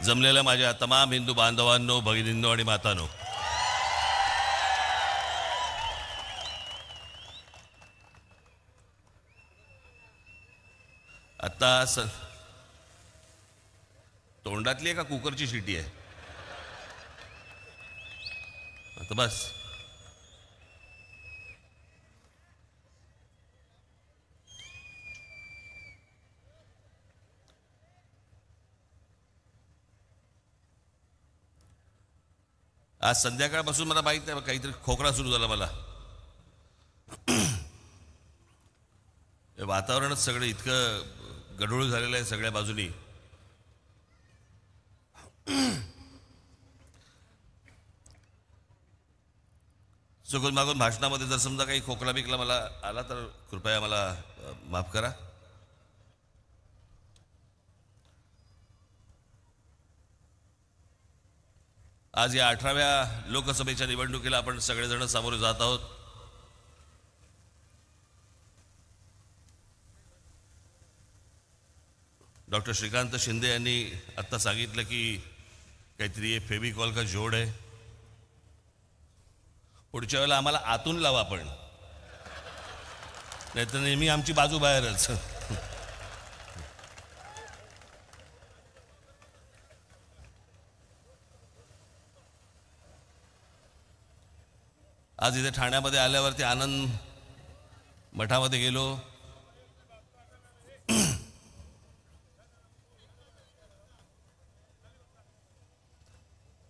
जमलेल्या माझ्या तमाम हिंदू बांधवांनो, भगिनींनो आणि मातांनो, आता तोंडातली आहे का कुकरची शिटी आहे? आता बस. आज संध्याकाळपासून मला माहित नाही, काहीतरी खोकला सुरू झाला मला. वातावरणच सगळं इतकं गढूळ झालेलं आहे सगळ्या बाजूनी. चुकून मागून भाषणामध्ये जर समजा काही खोकला बिकला मला आला तर कृपया मला माफ करा. आज या 18व्या लोकसभेच्या निवडणुकीला आपण सगळेजण सामोरे जात आहोत. डॉक्टर श्रीकांत शिंदे यांनी आत्ता सांगितलं की काहीतरी फेविकॉल का जोड आहे. पुढच्या वेळेला आम्हाला आतून लावा आपण, नाहीतर नेहमी आमची बाजू बाहेरच. आज इथे ठाण्यामध्ये आल्यावरती आनंद मठामध्ये गेलो.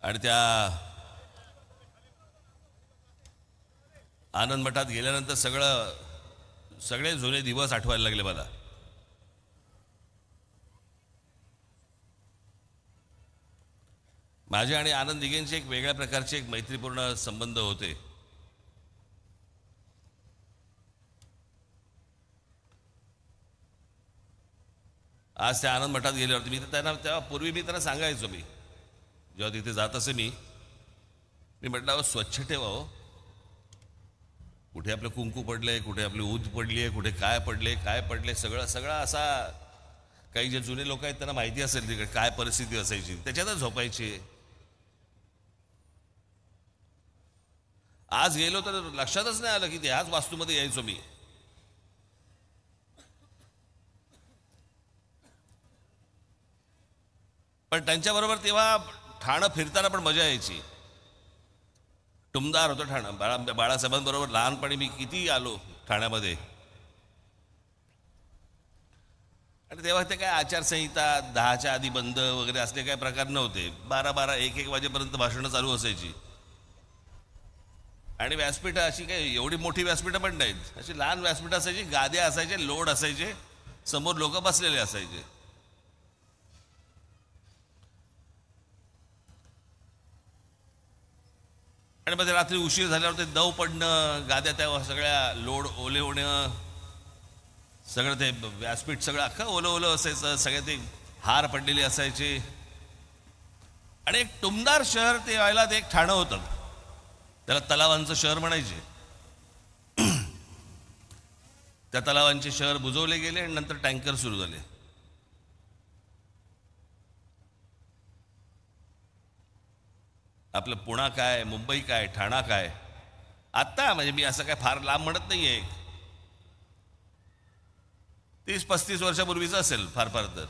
आणि त्या आनंद मठात गेल्यानंतर सगळे जुने दिवस आठवायला लागले मला. माझे आणि आनंद दिघेंचे एक वेगळ्या प्रकारचे एक मैत्रीपूर्ण संबंध होते. आज त्या आनंद मठात गेल्यावरती तेव्हा पूर्वी मी त्यांना सांगायचो, मी जेव्हा तिथे जात असे मी म्हटलं स्वच्छ ठेवा हो. कुठे आपलं कुंकू पडलंय, कुठे आपली ऊद पडली आहे, कुठे काय पडले सगळं असा. काही जे जुने लोक आहेत त्यांना माहिती असेल तिकडे काय परिस्थिती असायची, त्याच्यातच झोपायची. आज गेलो तर लक्षातच नाही आलं की ह्याच वास्तूमध्ये यायचो मी. पण त्यांच्याबरोबर तेव्हा ठाणं फिरताना पण मजा यायची. टुमदार होतं ठाणं. बाळासाहेबांबरोबर लहानपणी मी किती आलो ठाण्यामध्ये. आणि तेव्हा ते काय आचारसंहिता 10च्या आधी बंद वगैरे असले काय प्रकार नव्हते. 12-12, 1-1 वाजेपर्यंत भाषणं चालू असायची. आणि व्यासपीठं अशी काही एवढी मोठी व्यासपीठं पण नाहीत, अशी लहान व्यासपीठं असायची. गाद्या असायचे, लोड असायचे, समोर लोक बसलेले असायचे. आणि मध्ये रात्री उशीर झाल्यावर ते दव पडणं, गाद्या त्या सगळ्या लोड ओले होणं, सगळं ते व्यासपीठ सगळं अख्खं ओलं असायचं. सगळे ते हार पडलेले असायचे. आणि एक टुमदार शहर ते व्हायला ते एक ठाणं होतं. त्याला तलावांचं शहर म्हणायचे. त्या तलावांचे शहर बुजवले गेले आणि नंतर टँकर सुरू झाले. आपलं पुणा काय, मुंबई काय, ठाणा काय. आत्ता म्हणजे मी असं काय फार लांब म्हणत नाहीये, 30-35 वर्षापूर्वीच असेल फार तर.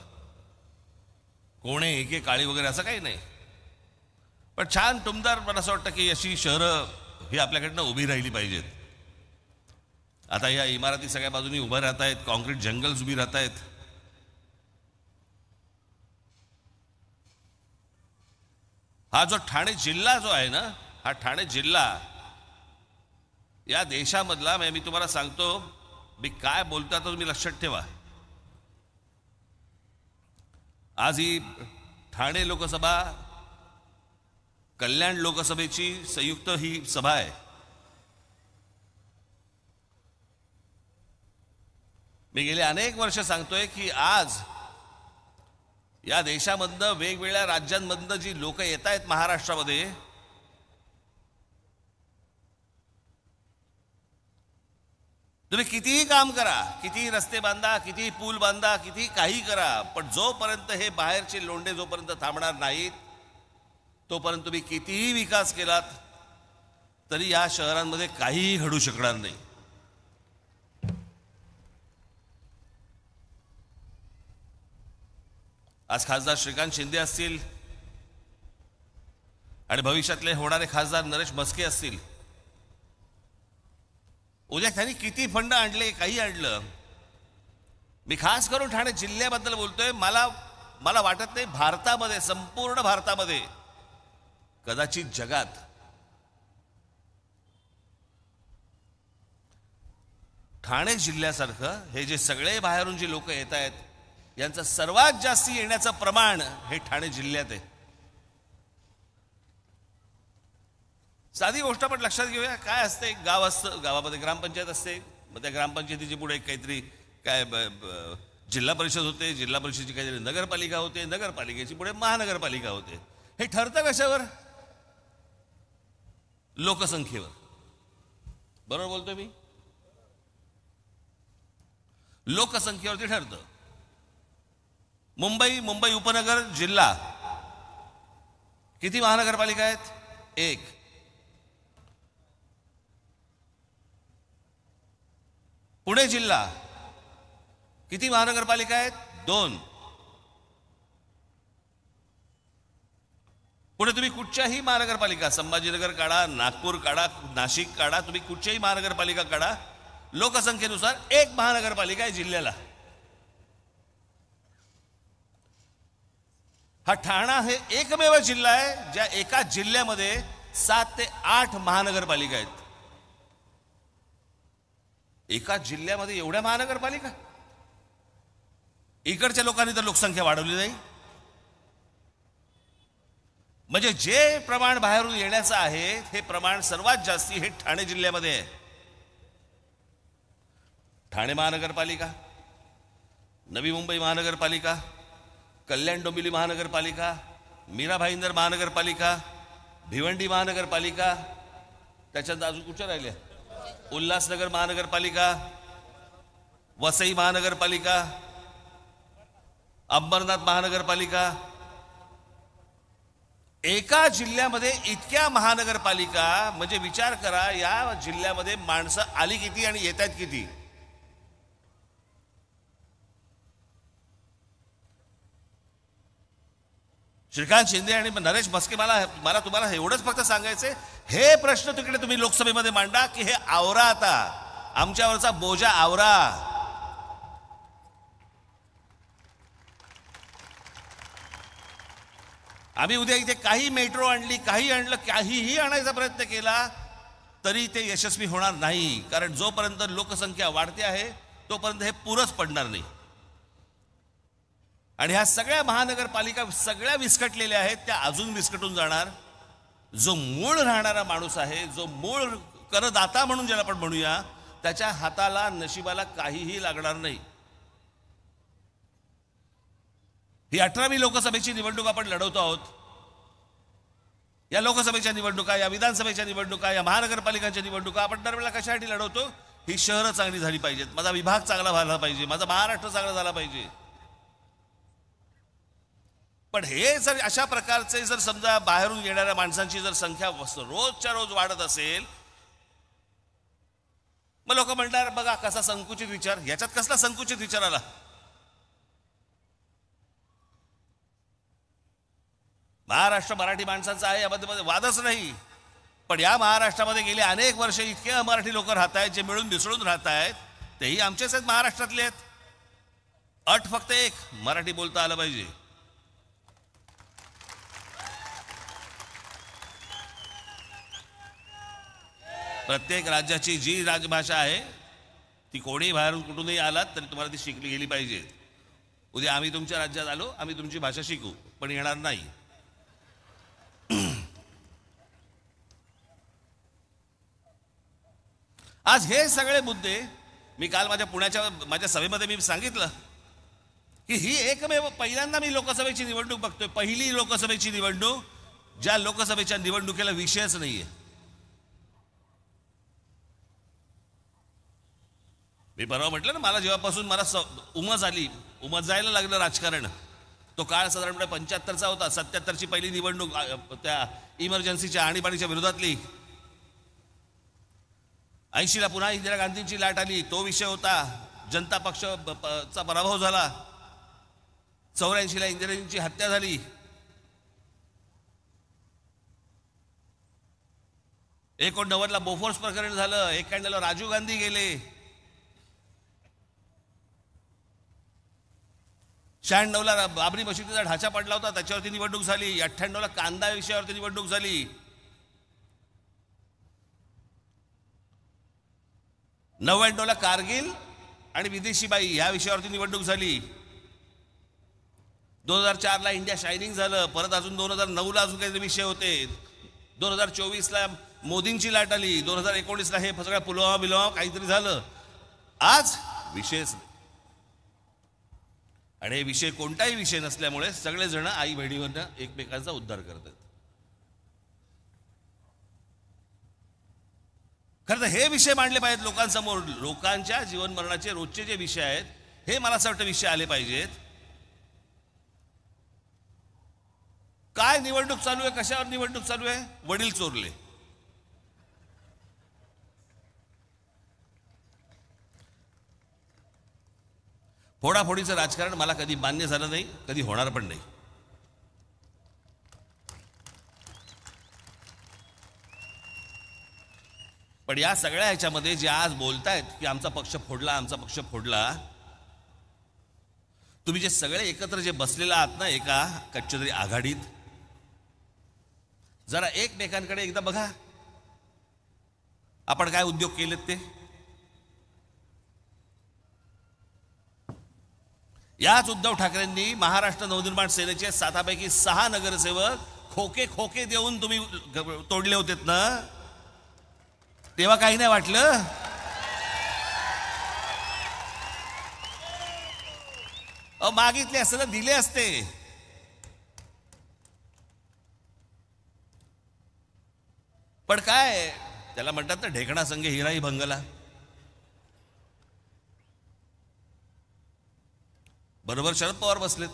कोणे एके काळी वगैरे असं काही नाही. पण छान टुमदार. मला असं वाटतं की अशी शहरं ही आपल्याकडनं उभी राहिली पाहिजेत. आता या इमारती सगळ्या बाजूनी उभ्या राहत आहेत, कॉन्क्रीट जंगल्स उभी राहत आहेत. हा जो ठाणे जिल्हा जो आहे ना, हा ठाणे जिल्हा या देशामधला, मी तुम्हाला सांगतो, मी काय बोलतो तर तुम्ही लक्षात ठेवा. आज ही ठाणे लोकसभा कल्याण लोकसभेची संयुक्त ही सभा आहे. मी गेले अनेक वर्ष सांगतोय की आज या देशामधनं वेगवेगळ्या राज्यांमधनं जी लोक येत आहेत महाराष्ट्रामध्ये, तुम्ही कितीही काम करा, कितीही रस्ते बांधा, कितीही पूल बांधा, कितीही काही करा, पण जोपर्यंत हे बाहेरचे लोंढे जोपर्यंत थांबणार नाहीत तोपर्यंत तुम्ही कितीही विकास केलात तरी या शहरांमध्ये काहीही घडू शकणार नाही. आज खासदार श्रीकांत शिंदे असतील आणि भविष्यातले होणारे खासदार नरेश म्हस्के असतील, उद्या त्यांनी किती फंड आणले, काही आणलं, मी खास करून ठाणे जिल्ह्याबद्दल बोलतोय. मला वाटत नाही भारतामध्ये, संपूर्ण भारतामध्ये, कदाचित जगात ठाणे जिल्ह्यासारखं हे जे सगळे बाहेरून जे लोक येत आहेत यांचं सर्वात जास्ती येण्याचं प्रमाण हे ठाणे जिल्ह्यात आहे. साधी गोष्ट आपण लक्षात घेऊया. काय असते, एक गाव असतं, गावामध्ये ग्रामपंचायत असते, मग त्या ग्रामपंचायतीची पुढे काहीतरी काय जिल्हा परिषद होते, जिल्हा परिषदेची काहीतरी नगरपालिका होते, नगरपालिकेची पुढे महानगरपालिका होते. हे ठरतं कशावर? लोकसंख्येवर. बरोबर बोलतोय मी? लोकसंख्येवरती ठरतं. मुंबई उपनगर जिल्हा किती महानगरपालिका आहेत? एक. पुणे जिल्हा किती महानगरपालिका आहेत? दोन. पुढे तुम्ही कुठच्याही महानगरपालिका, संभाजीनगर काढा, नागपूर काढा, नाशिक काढा, तुम्ही कुठच्याही महानगरपालिका काढा, लोकसंख्येनुसार एक महानगरपालिका आहे जिल्ह्याला. हा ठाणा हे एकमेव जिल्हा आहे ज्या एका जिल्ह्यामध्ये 7 ते 8 महानगरपालिका आहेत. एका जिल्ह्यामध्ये एवढ्या महानगरपालिका? इकडच्या लोकांनी तर लोकसंख्या वाढवली नाही. म्हणजे जे प्रमाण बाहेरून येण्याचं आहे हे प्रमाण सर्वात जास्ती हे ठाणे जिल्ह्यामध्ये आहे. ठाणे महानगरपालिका, नवी मुंबई महानगरपालिका, कल्याण डोंबिवली महानगरपालिका, मीरा भाईंदर महानगरपालिका, भिवंडी महानगरपालिका, त्याच्यानंतर अजून कुठच्या राहिल्या? उल्हासनगर महानगरपालिका, वसई महानगरपालिका, अंबरनाथ महानगरपालिका. एका जिल्ह्यामध्ये इतक्या महानगरपालिका, म्हणजे विचार करा या जिल्ह्यामध्ये माणसं आली किती आणि येत आहेत किती. श्रीकांत शिंदे आणि नरेश म्हस्के, मला तुम्हाला एवढंच फक्त सांगायचंय, हे प्रश्न तिकडे तुम्ही लोकसभेमध्ये मांडा की हे आवरा, आता आमच्यावरचा बोजा आवरा. आम्ही उद्या इथे काही मेट्रो आणली, काही आणलं, काहीही आणायचा प्रयत्न केला तरी ते यशस्वी होणार नाही. कारण जोपर्यंत लोकसंख्या वाढते आहे तोपर्यंत हे पुरच पडणार नाही. आणि ह्या सगळ्या महानगरपालिका सगळ्या विस्कटलेल्या आहेत, त्या अजून विस्कटून जाणार. जो मूळ राहणारा माणूस आहे, जो मूळ करदाता म्हणून ज्याला आपण म्हणूया, त्याच्या हाताला, नशिबाला काहीही लागणार नाही. ही 18वी लोकसभेची निवडणूक आपण लढवतो आहोत. या लोकसभेच्या निवडणुका, या विधानसभेच्या निवडणुका, या महानगरपालिकांच्या निवडणुका आपण दरवेळेला कशासाठी लढवतो? ही शहरं चांगली झाली पाहिजेत, माझा विभाग चांगला व्हायला पाहिजे, माझा महाराष्ट्र चांगला झाला पाहिजे. पण हे जर अशा प्रकारचे जर समजा बाहेरून येणाऱ्या माणसांची जर संख्या रोजच्या रोज वाढत असेल, मग लोक म्हणणार बघा कसा संकुचित विचार. याच्यात कसला संकुचित विचार आला? महाराष्ट्र मराठी माणसांचा आहे, यामध्ये वादच नाही. पण या महाराष्ट्रामध्ये गेले अनेक वर्ष इतके अमराठी लोक राहत आहेत, जे मिळून मिसळून राहत आहेत, तेही आमचेच आहेत, महाराष्ट्रातले आहेत. अट फक्त एक, मराठी बोलता आलं पाहिजे. प्रत्येक राज्याची जी राजभाषा आहे ती कोणी बाहेरून कुठूनही आलात तरी तुम्हाला ती शिकली गेली पाहिजे. उद्या आम्ही तुमच्या राज्यात आलो, आम्ही तुमची भाषा शिकू, पण येणार नाही. आज हे सगळे मुद्दे मी काल माझ्या सभेमध्ये मी सांगितलं की ही एकमेव पहिल्यांदा मी लोकसभेची निवडणूक बघतोय, पहिली लोकसभेची निवडणूक ज्या लोकसभेच्या निवडणुकीला विषयच नाहीये. मी परवा म्हटलं ना, मला जेव्हापासून उमज जायला लागलं राजकारण, तो काळ साधारणपणे 75चा होता. 77ची पहिली निवडणूक त्या इमर्जन्सीच्या आणीबाणीच्या विरोधातली. 80ला पुन्हा इंदिरा गांधींची लाट आली, तो विषय होता. जनता पक्षाचा पराभव झाला. 84ला इंदिराजींची हत्या झाली. 89ला बोफोर्स प्रकरण झालं. 91ला राजीव गांधी गेले. 96ला बाबरी मशिदीचा ढाचा पडला होता, त्याच्यावरती निवडणूक झाली. 98ला कांदा विषयावरती निवडणूक झाली. 99ला कारगिल आणि विदेशी बाई या विषयावरती निवडणूक झाली. 2004ला इंडिया शायनिंग झालं. परत अजून 2009ला अजून काही विषय होते. 2024ला मोदींची लाट आली. 2019ला हे सगळ्या पुलवामा काहीतरी झालं. आज विषयच नाही. आणि हे विषय कोणताही विषय नसल्यामुळे सगळेजण आई बहिणीवरनं एकमेकांचा उद्धार करतात. खरं तर हे विषय मांडले पाहिजेत लोकांसमोर. लोकांच्या जीवन मरणाचे रोजचे जे विषय आहेत हे मला असं वाटतं विषय आले पाहिजेत. काय निवडणूक चालू आहे, कशावर निवडणूक चालू आहे? वडील चोरले. फोडाफोडीचं राजकारण मला कधी मान्य झालं नाही, कधी होणार पण नाही. पण या सगळ्या ह्याच्यामध्ये जे आज बोलतायत की आमचा पक्ष फोडला, आमचा पक्ष फोडला, तुम्ही जे सगळे एकत्र जे बसलेला आहात ना एका कच्च्या तरी आघाडीत, जरा एकमेकांकडे एकदा बघा. आपण काय उद्योग केलेत ते. याच उद्धव ठाकरेंनी महाराष्ट्र नवनिर्माण सेनेचे 7पैकी 6 नगरसेवक खोके देऊन तुम्ही तोडले होतेत ना, तेव्हा काही नाही वाटलं. मागितले असते ना, दिले असते. पण काय त्याला म्हणतात ना, ढेकणा संगे हिराही भंगला. बरोबर शरद पवार बसलेत.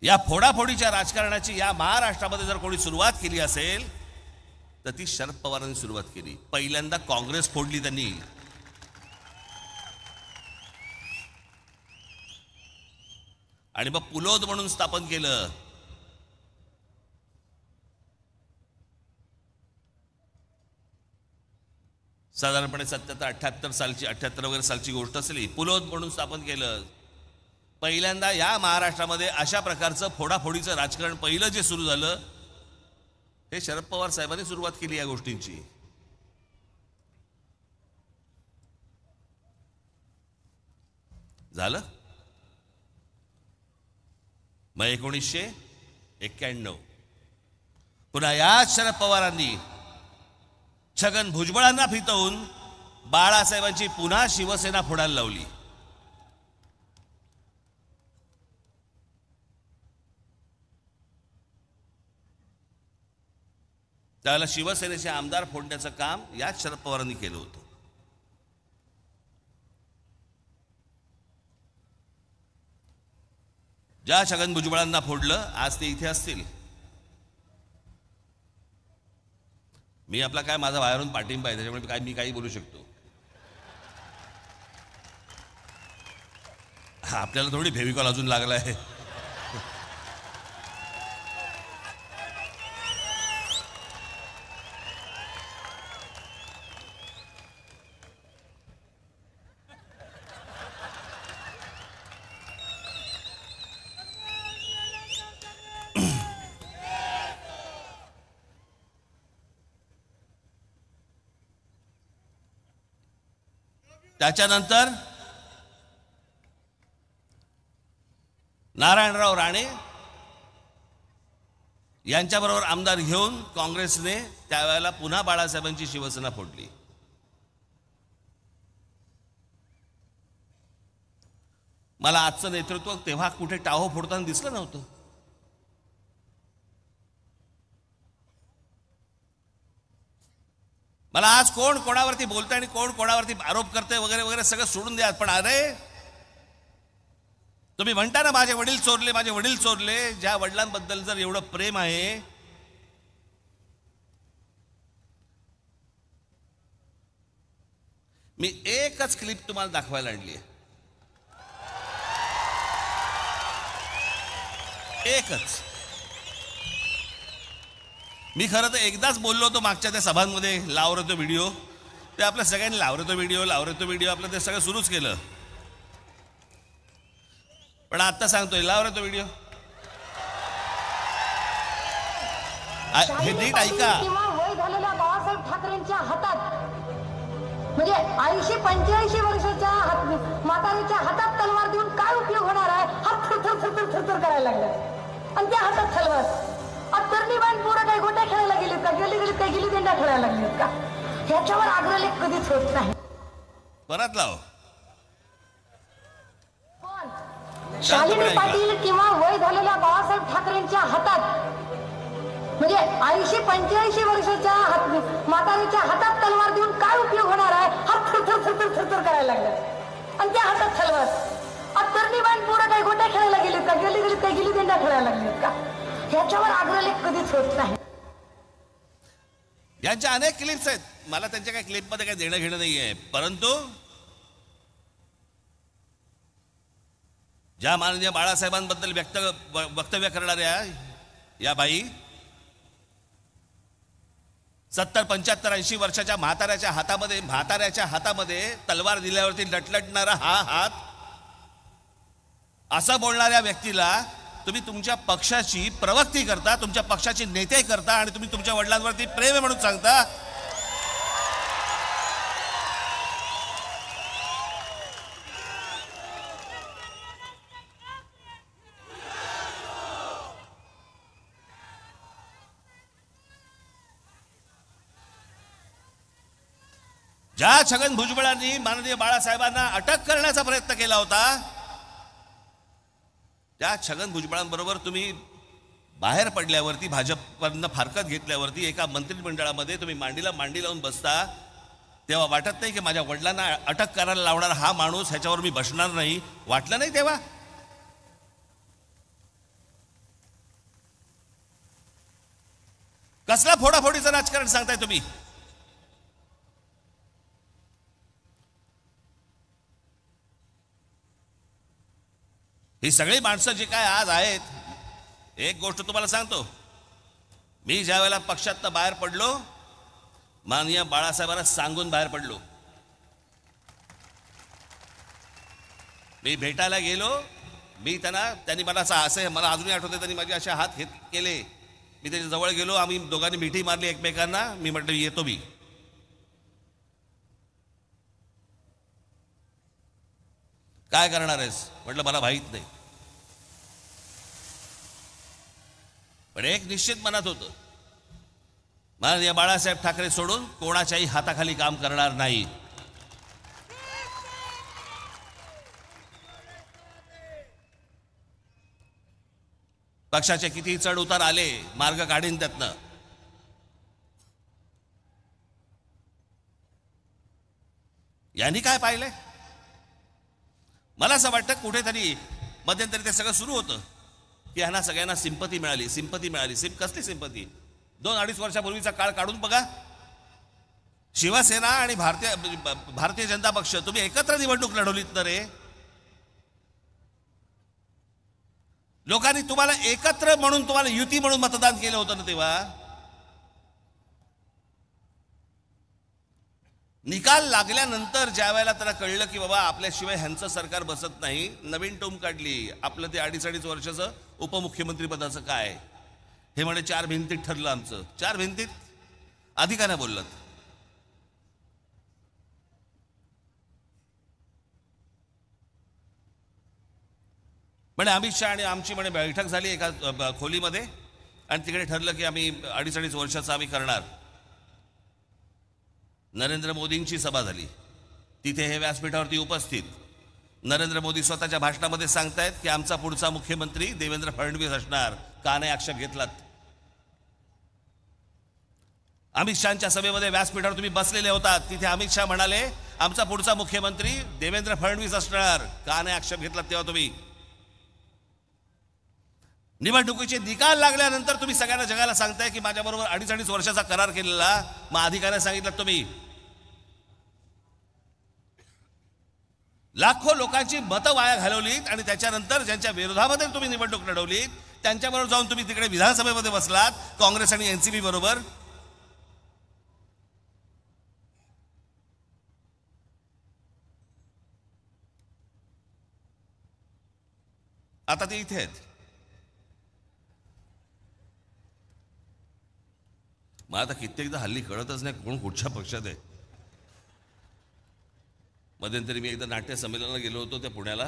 या फोडाफोडीच्या राजकारणाची या महाराष्ट्रामध्ये जर कोणी सुरुवात केली असेल तर ती शरद पवारांनी सुरुवात केली. पहिल्यांदा काँग्रेस फोडली त्यांनी. आणि मग पुलोद म्हणून स्थापन केलं. साधारणपणे 77-78 सालची, 78 वगैरे सालची गोष्ट असली. पुलोद म्हणून स्थापन केलं. पहिल्यांदा या महाराष्ट्रामध्ये अशा प्रकारचं फोडाफोडीचं राजकारण पहिलं जे सुरू झालं हे शरद पवार साहेबांनी सुरुवात केली या गोष्टींची. झालं मग 1991 पुन्हा याच शरद पवारांनी छगन भुजबळांना फितवून बाळासाहेबांची पुन्हा शिवसेना फोडायला लावली. त्याला शिवसेनेचे आमदार फोडण्याचं काम याच शरद पवारांनी केलं होतं. ज्या छगन भुजबळांना फोडलं आज ते इथे असतील. मी आपला काय माझा बाहेरून पाठिंबा आहे, त्याच्यामुळे मी काही बोलू शकतो. आपल्याला थोडी फेविकॉल अजून लागला आहे. त्याच्यानंतर नारायणराव राणे यांच्याबरोबर आमदार घेऊन काँग्रेसने त्यावेळेला पुन्हा बाळासाहेबांची शिवसेना फोडली. मला आजचं नेतृत्व तेव्हा कुठे टाहो फोडताना दिसलं नव्हतं. मला आज कोण कोणावरती बोलतंय आणि कोण कोणावरती आरोप करते वगैरे वगैरे सगळं सोडून द्या. पण अरे तुम्ही म्हणता ना माझे वडील चोरले, माझे वडील चोरले. ज्या वडिलांबद्दल जर एवढं प्रेम आहे, मी एकच क्लिप तुम्हाला दाखवायला आणली आहे, एकच. मी खरं तर एकदाच बोललो होतो मागच्या त्या सभांमध्ये, लाव रे तो व्हिडिओ. ते आपल्या सगळ्यांनी लाव रे तो व्हिडिओ, लाव रे तो व्हिडिओ, आपलं ते सगळं सुरूच केलं. पण आता सांगतोय, लाव रे तो व्हिडिओ. हे नीट ऐका. वय झालेल्या बाळासाहेब ठाकरेंच्या हातात, म्हणजे 80-85 वर्षाच्या म्हातारीच्या हातात तलवार देऊन काय उपयोग होणार आहे? हात थरथर थरथर थरथर करायला लागला आणि त्या हातात तलवार. तरुणी बाण पोरं काही गोट्या खेळायला गेलीत का? गेलीत काही गिल्ली दंडा खेळायला लागलीत का? ह्याच्यावर आग्रहलेख कधीच होत नाही. परत लाव. शालिनी पाटील किंवा वय झालेल्या बाळासाहेब ठाकरेंच्या हातात, म्हणजे 80-85 वर्षाच्या म्हातारीच्या हातात तलवार देऊन काय उपयोग होणार आहे? हात थरथर थरथर थरथर करायला लागला आणि त्या हातात तलवार. तरुणी बाण पोरं काही गोट्या खेळायला गेलीत का? गेलीत काही गिल्ली दंडा खेळायला लागलीत का? ह्याच्यावर आग्रहलेख कधीच होत नाही. यांच्या अनेक क्लिप्स आहेत, मला त्यांच्या काही क्लिपमध्ये काही देणं घेणं नाही आहे. परंतु ज्या माननीय बाळासाहेबांबद्दल वक्तव्य करणाऱ्या या बाई 70-75-80 वर्षाच्या म्हाताऱ्याच्या हातामध्ये तलवार दिल्यावरती लटलटणारा हा हात, असं बोलणाऱ्या व्यक्तीला तुम्ही तुमच्या पक्षाची प्रवक्ती करता, तुमच्या पक्षाची नेते करता आणि तुम्ही तुमच्या वडिलांवरती प्रेम आहे म्हणून सांगता. ज्या छगन भुजबळांनी माननीय बाळासाहेबांना अटक करण्याचा प्रयत्न केला होता, त्या छगन भुजबळांबरोबर तुम्ही बाहेर पडल्यावरती, भाजपवरनं फारकत घेतल्यावरती एका मंत्रिमंडळामध्ये तुम्ही मांडीला मांडी लावून बसता, तेव्हा वाटत नाही की माझ्या वडिलांना अटक करायला लावणारा हा माणूस, ह्याच्यावर मी बसणार नाही? वाटलं नाही तेव्हा? कसला फोडाफोडीचं राजकारण सांगताय तुम्ही? ही सगळी माणसं जी काय आज आहेत, एक गोष्ट तुम्हाला सांगतो, मी ज्या वेळेला पक्षातनं बाहेर पडलो, माननीय बाळासाहेबांना सांगून बाहेर पडलो. मी भेटायला गेलो, त्यांनी मला असं मला अजूनही आठवते, त्यांनी माझे असे हात केले. मी त्याच्या जवळ गेलो, आम्ही दोघांनी मिठी मारली एकमेकांना. मी म्हटलं येतो मी. काय करणार आहेस? म्हटलं मला माहीत नाही. पण एक निश्चित मनात होतं, माननीय बाळासाहेब ठाकरे सोडून कोणाच्याही हाताखाली काम करणार नाही. पक्षाचे किती चढ उतार आले, मार्ग काढीन त्यातनं. यांनी काय पाहिलंय? मला असं वाटतं कुठेतरी मध्यंतरी ते सगळं सुरू होतं की ह्यांना सगळ्यांना सिंपती मिळाली. कसली सिंपती? 2-2.5 वर्षापूर्वीचा काळ काढून बघा. शिवसेना आणि भारतीय जनता पक्ष तुम्ही एकत्र निवडणूक लढवलीत ना रे. लोकांनी तुम्हाला एकत्र म्हणून, तुम्हाला युती म्हणून मतदान केलं होतं ना. तेव्हा निकाल लागल्यानंतर ज्या वेळेला त्याला कळलं की बाबा आपल्याशिवाय ह्यांचं सरकार बसत नाही, नवीन टोम काढली. आपलं ते 2.5 वर्षाचं उपमुख्यमंत्री पदाचं काय, हे म्हणे 4 भिंतीत ठरलं आमचं. 4 भिंतीत आधी का नाही बोललात? म्हणे अमित शहा आणि आमची म्हणे बैठक झाली एका खोलीमध्ये आणि तिकडे ठरलं की आम्ही 2.5 वर्षाचं आम्ही करणार. नरेंद्र मोदींची सभा झाली, तिथे हे व्यासपीठावरती उपस्थित नरेंद्र मोदी स्वतःच्या भाषणामध्ये सांगतायत की आमचा पुढचा मुख्यमंत्री देवेंद्र फडणवीस असणार. का नाही आक्षेप घेतलात? अमित शहाच्या सभेमध्ये व्यासपीठावर तुम्ही बसलेले होतात, तिथे अमित शहा म्हणाले आमचा पुढचा मुख्यमंत्री देवेंद्र फडणवीस असणार. का नाही आक्षेप घेतलात तेव्हा तुम्ही? निवडणुकीचे निकाल लागल्यानंतर तुम्ही सगळ्यांना जगाला सांगताय की माझ्याबरोबर 2.5 वर्षाचा करार केलेला. मग आधी काय सांगितलं तुम्ही? लाखो लोकांची मतं वाया घालवलीत आणि त्याच्यानंतर ज्यांच्या विरोधामध्ये तुम्ही निवडणूक लढवलीत त्यांच्याबरोबर जाऊन तुम्ही तिकडे विधानसभेमध्ये बसलात काँग्रेस आणि एनसीपी बरोबर. आता ते इथे आहेत. मला आता कित्येकदा हल्ली कळतच नाही कोण कुठच्या पक्षात आहे. मध्यंतरी मी एकदा नाट्य संमेलनाला गेलो होतो त्या पुण्याला.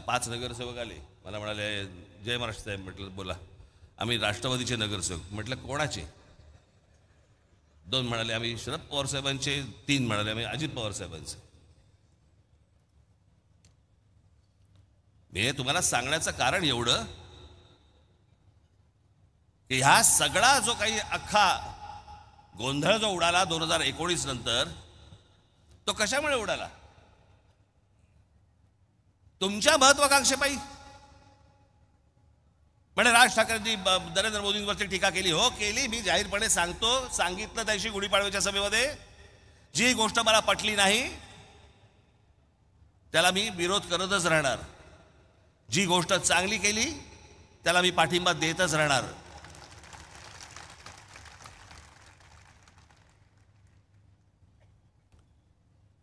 5 नगरसेवक आले, मला म्हणाले जय महाराष्ट्र साहेब. म्हटलं बोला. आम्ही राष्ट्रवादीचे नगरसेवक. म्हटलं कोणाचे? 2 म्हणाले आम्ही शरद पवार साहेबांचे. 3 म्हणाले आम्ही अजित पवार साहेबांचे. मी तुम्हाला सांगण्याचं कारण एवढं की ह्या सगळा जो काही अख्खा गोंधळ जो उडाला 2019 नंतर, तो कशामुळे उडाला? तुमच्या महत्वाकांक्षेपायी. म्हणजे राज ठाकरेंनी नरेंद्र मोदींवरती टीका केली. हो केली. मी जाहीरपणे सांगतो, सांगितलं त्याशी गुढीपाडव्याच्या सभेमध्ये. जी गोष्ट मला पटली नाही त्याला मी विरोध करतच राहणार. जी गोष्ट चांगली केली त्याला मी पाठिंबा देतच राहणार.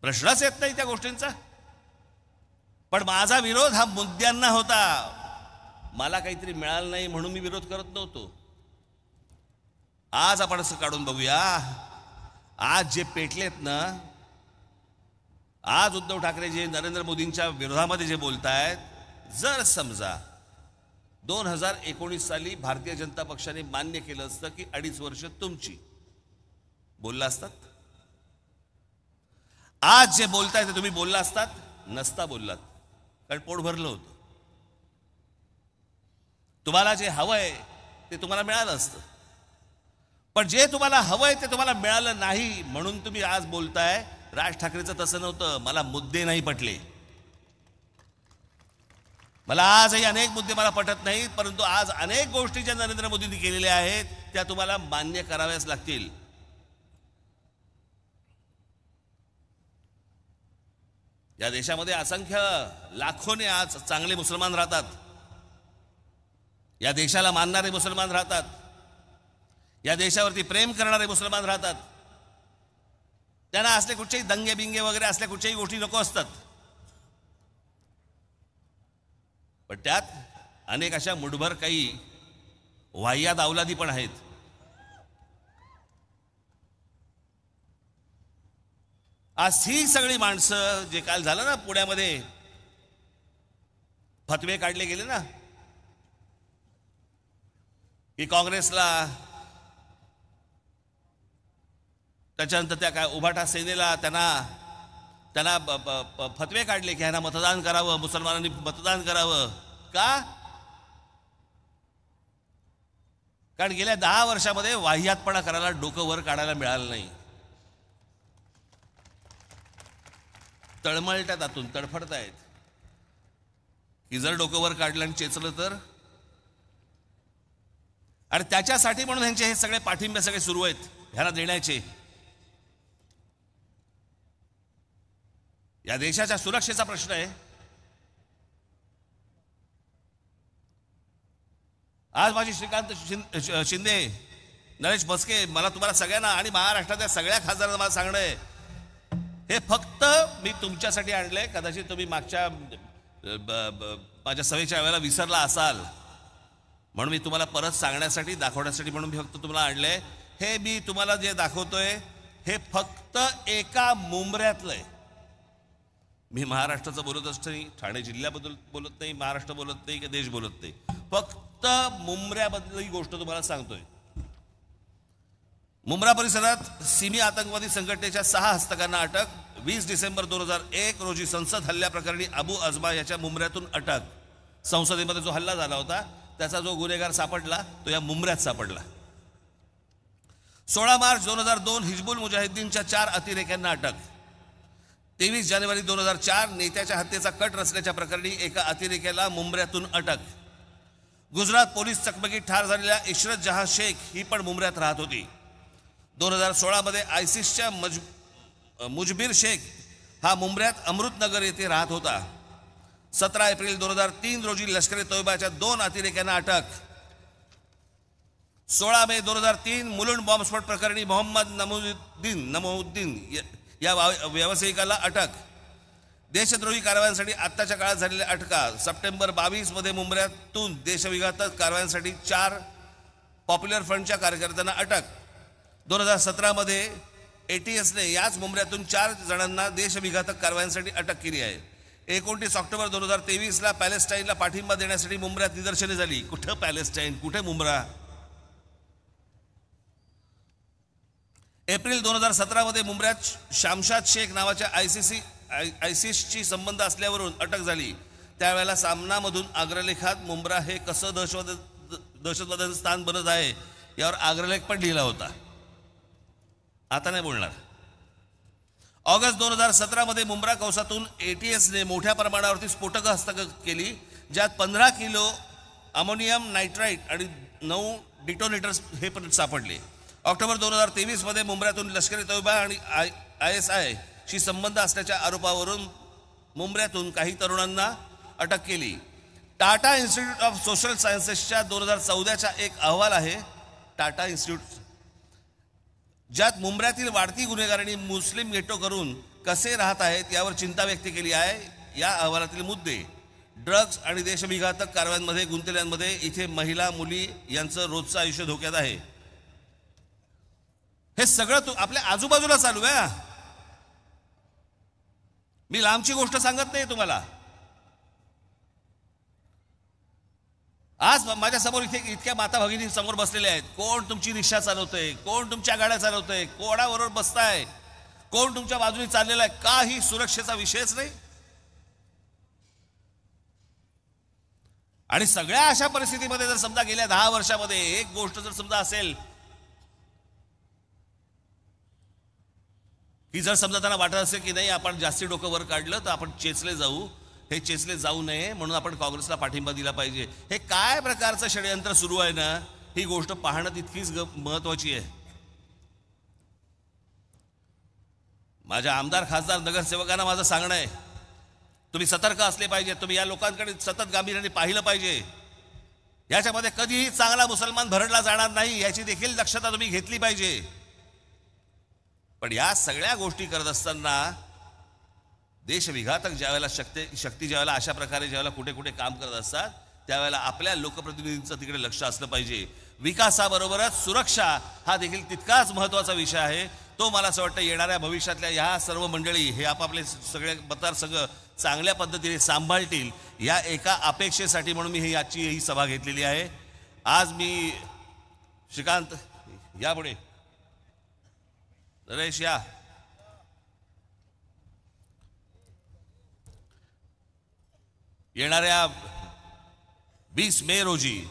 प्रश्नच येत नाही त्या गोष्टींचा. पण माझा विरोध हा मुद्द्यांना होता. मला काहीतरी मिळालं नाही म्हणून मी विरोध करत नव्हतो. आज आपण असं काढून बघूया. आज जे पेटलेत ना, आज उद्धव ठाकरे जे नरेंद्र मोदींच्या विरोधामध्ये जे बोलतायत, जर समजा 2019 साली भारतीय जनता पक्षाने मान्य केलं असतं की 2.5 वर्ष तुमची, बोलला असतात? आज जे बोलताय ते तुम्ही बोलला असतात? नसता बोललात, कारण पोट भरलं होतं. तुम्हाला जे हवंय ते तुम्हाला मिळालं असतं. पण जे तुम्हाला हवंय ते तुम्हाला मिळालं नाही म्हणून तुम्ही आज बोलताय. राज ठाकरेंचं तसं नव्हतं. मला मुद्दे नाही पटले. मला आजही अनेक मुद्दे मला पटत नाहीत, परंतु आज अनेक गोष्टी ज्या नरेंद्र मोदींनी केलेल्या आहेत त्या तुम्हाला मान्य कराव्याच लागतील. या देशामध्ये असंख्य लाखोने आज चांगले मुसलमान राहतात. या देशाला मानणारे मुसलमान राहतात. या देशावरती प्रेम करणारे मुसलमान राहतात. त्यांना असले कुठचेही दंगे बिंगे वगैरे असल्या कुठच्याही गोष्टी नको असतात. पण त्यात अनेक अशा मुठभर काही वाह्यात अवलादी पण आहेत. आज ही सगळी माणसं, जे काल झालं ना पुण्यामध्ये, फतवे काढले गेले ना की काँग्रेसला, त्याच्यानंतर त्या काय उभाटा सेनेला त्यांना फतवे काढले की ह्यांना मतदान करावं, मुसलमानांनी मतदान करावं. का? कारण गेल्या 10 वर्षामध्ये वाह्यातपणा करायला, डोकं वर काढायला मिळालं नाही. तळमळत्यात, आतून तडफडतायत की जर डोकं वर काढलं आणि चेचलं तर. आणि त्याच्यासाठी म्हणून ह्यांचे हे सगळे पाठिंबे सगळे सुरू आहेत ह्यांना देण्याचे. या देशाच्या सुरक्षेचा प्रश्न आहे. आज माझी श्रीकांत शिंदे, नरेश भस्के, मला तुम्हाला सगळ्यांना आणि महाराष्ट्रातल्या सगळ्या खासदारांना मला सांगणं आहे, हे फक्त मी तुमच्यासाठी आणलंय. कदाचित तुम्ही मागच्या माझ्या सभेच्या वेळेला विसरला असाल म्हणून मी तुम्हाला परत सांगण्यासाठी, दाखवण्यासाठी म्हणून मी फक्त तुम्हाला आणलंय. हे मी तुम्हाला जे दाखवतोय हे फक्त एका मुंबऱ्यातलं आहे. मी महाराष्ट्राचं बोलत असतो नाही, ठाणे जिल्ह्याबद्दल बोलत नाही, महाराष्ट्र बोलत नाही की देश बोलत नाही. फक्त फक्त मुंब्र्याबद्दल ही गोष्ट तुम्हाला सांगतोय. मुंब्रा परिसरात सिमी आतंकवादी संघटनेच्या 6 हस्तकांना अटक. 20 डिसेंबर 2001 रोजी संसद हल्ल्याप्रकरणी अबू अजमा याच्या मुंब्र्यातून अटक. संसदेमध्ये जो हल्ला झाला होता त्याचा जो गुन्हेगार सापडला तो या मुंब्र्यात सापडला. 16 मार्च 2002 हिजबुल मुजाहिद्दीनच्या 4 अतिरेक्यांना अटक. 23 जानेवारी 2004 नेत्याच्या हत्येचा कट रचल्याच्या प्रकरणी एका अतिरेक्याला मुंब्र्यातून अटक. गुजरात पोलीस चकमकीत ठार झालेल्या इशरत जहां शेख ही पण मुंब्र्यात राहत होती. 2016 मध्ये आयसिसच्या मुजबिर शेख हा मुंब्र्यात अमृतनगर येथे राहत होता. 17 एप्रिल 2003 रोजी लष्कर ए तोयबाच्या 2 अतिरेक्यांना अटक. 16 मे 2003 मुलुंड बॉम्बस्फोट प्रकरणी मोहम्मद नमुद्दीन या व्यावसायिकाला अटक. देशद्रोही कारवायांसाठी आत्ताच्या काळात झालेल्या अटका. सप्टेंबर 22 मध्ये मुंब्र्यातून देशविघातक कारवायांसाठी 4 पॉप्युलर फ्रंटच्या कार्यकर्त्यांना अटक. 2017 मध्ये ATSने याच मुंब्र्यातून 4 जणांना देशविघातक कारवायांसाठी अटक केली आहे. 29 ऑक्टोबर 2023 पॅलेस्टाईनला पाठिंबा देण्यासाठी मुंब्र्यात निदर्शने झाली. कुठं पॅलेस्टाईन, कुठे मुंब्रा. एप्रिल 2017 मध्ये मुंब्र्यात शामशाद शेख नावाच्या आयसिसची संबंध असल्यावरून अटक झाली. त्यावेळेला सामनामधून अग्रलेखात मुंब्रा हे कसं दहशतवाद्याचं स्थान बनत आहे यावर अग्रलेख पण लिहिला होता. आता नाही बोलणार. ऑगस्ट 2017 मध्ये मुंब्रा कौसातून ATSने मोठ्या प्रमाणावरती स्फोटकं हस्तगत केली, ज्यात 15 किलो अमोनियम नायट्राईट आणि 9 डिटोनेटर्स हे पण सापडले. ऑक्टोबर 2023 मध्ये मुंब्र्यातून लष्कर ए तोयबा आणि ISI शी संबंध असल्याच्या आरोपावरून मुंब्र्यातून काही तरुणांना अटक केली. टाटा इन्स्टिट्यूट ऑफ सोशल सायन्सेसच्या 2014चा एक अहवाल आहे टाटा इन्स्टिट्यूट, ज्यात मुंब्र्यातील वाढती गुन्हेगारांनी मुस्लिम गेटो करून कसे राहत आहेत यावर चिंता व्यक्त केली आहे. या अहवालातील मुद्दे ड्रग्ज आणि देशविघातक कारवायांमध्ये गुंतलेल्यांमध्ये इथे महिला मुली यांचं रोजचं आयुष्य धोक्यात आहे. हे सगळं आपल्या आजूबाजूला चालू आहे. मी लांबची गोष्ट सांगत नाही तुम्हाला. आज माझ्या समोर इथे इतक्या माता भगिनी समोर बसलेल्या आहेत. कोण तुमची रिक्षा चालवतंय, कोण तुमच्या गाड्या चालवतंय, कोणाबरोबर बसताय, कोण तुमच्या बाजूने चाललेला आहे, काही सुरक्षेचा विषयच नाही. आणि सगळ्या अशा परिस्थितीमध्ये जर समजा गेल्या 10 वर्षामध्ये एक गोष्ट जर समजा असेल की जर समजा त्यांना वाटत असेल की नाही आपण जास्ती डोकं वर काढलं तर आपण चेचले जाऊ, हे चेचले जाऊ नये म्हणून आपण काँग्रेसला पाठिंबा दिला पाहिजे. हे काय प्रकारचं षडयंत्र सुरू आहे ना, ही गोष्ट पाहणं तितकीच महत्वाची आहे. माझ्या आमदार खासदार नगरसेवकांना माझं सांगणं आहे, तुम्ही सतर्क असले पाहिजे. तुम्ही या लोकांकडे सतत गांभीर्याने पाहिलं पाहिजे. याच्यामध्ये कधीही चांगला मुसलमान भरडला जाणार नाही याची देखील दक्षता तुम्ही घेतली पाहिजे. पण या सगळ्या गोष्टी करत असताना देशविघातक ज्यावेळेला शक्ती ज्यावेळेला अशा प्रकारे ज्यावेळेला कुठे कुठे काम करत असतात त्यावेळेला आपल्या लोकप्रतिनिधींचं तिकडे लक्ष असलं पाहिजे. विकासाबरोबरच सुरक्षा हा देखील तितकाच महत्त्वाचा विषय आहे. तो मला असं वाटतं येणाऱ्या भविष्यातल्या ह्या सर्व मंडळी हे आपापले सगळे मतदारसंघ चांगल्या पद्धतीने सांभाळतील या एका अपेक्षेसाठी म्हणून मी याची ही सभा घेतलेली आहे. आज मी श्रीकांत यापुढे नरेश या येणाऱ्या 20 मे रोजी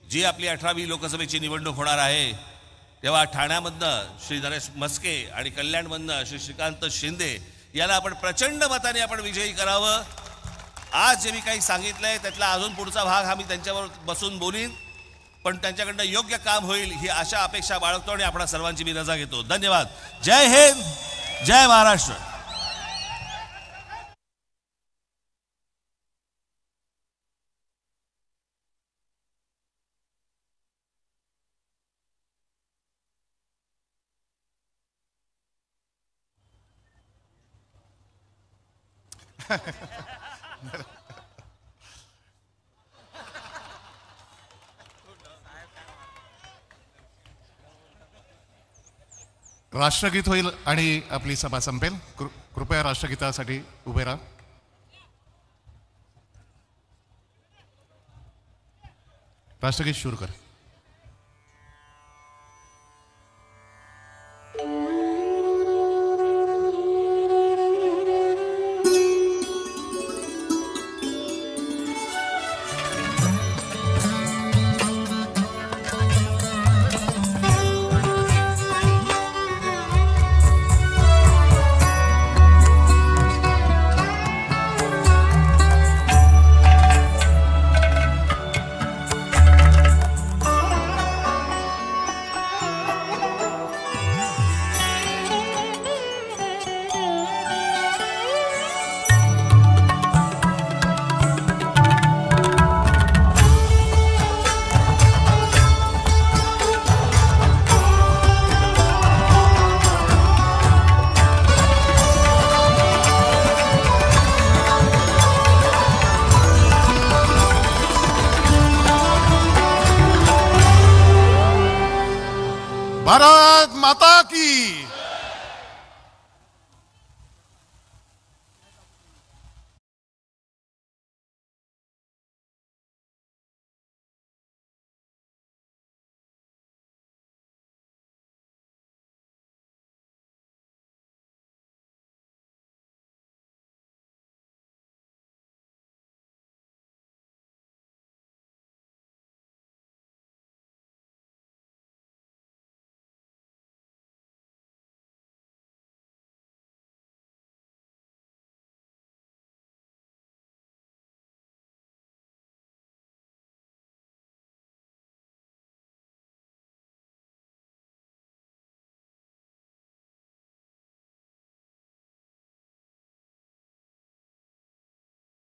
जी आपली 18वी लोकसभेची निवडणूक होणार आहे तेव्हा ठाण्यामधनं श्री नरेश म्हस्के आणि कल्याणमधनं श्री श्रीकांत शिंदे याला आपण प्रचंड मताने आपण विजयी करावं. आज जे मी काही सांगितलंय त्यातला अजून पुढचा भाग हा मी त्यांच्याबरोबर बसून बोलीन, पण त्यांच्याकडनं योग्य काम होईल ही आशा अपेक्षा बाळगतो आणि आपणा सर्वांची मी रजा घेतो. धन्यवाद. जय हिंद, जय महाराष्ट्र. राष्ट्रगीत होईल आणि आपली सभा संपेल. कृपया राष्ट्रगीतासाठी उभे राहा. राष्ट्रगीत शूर कर.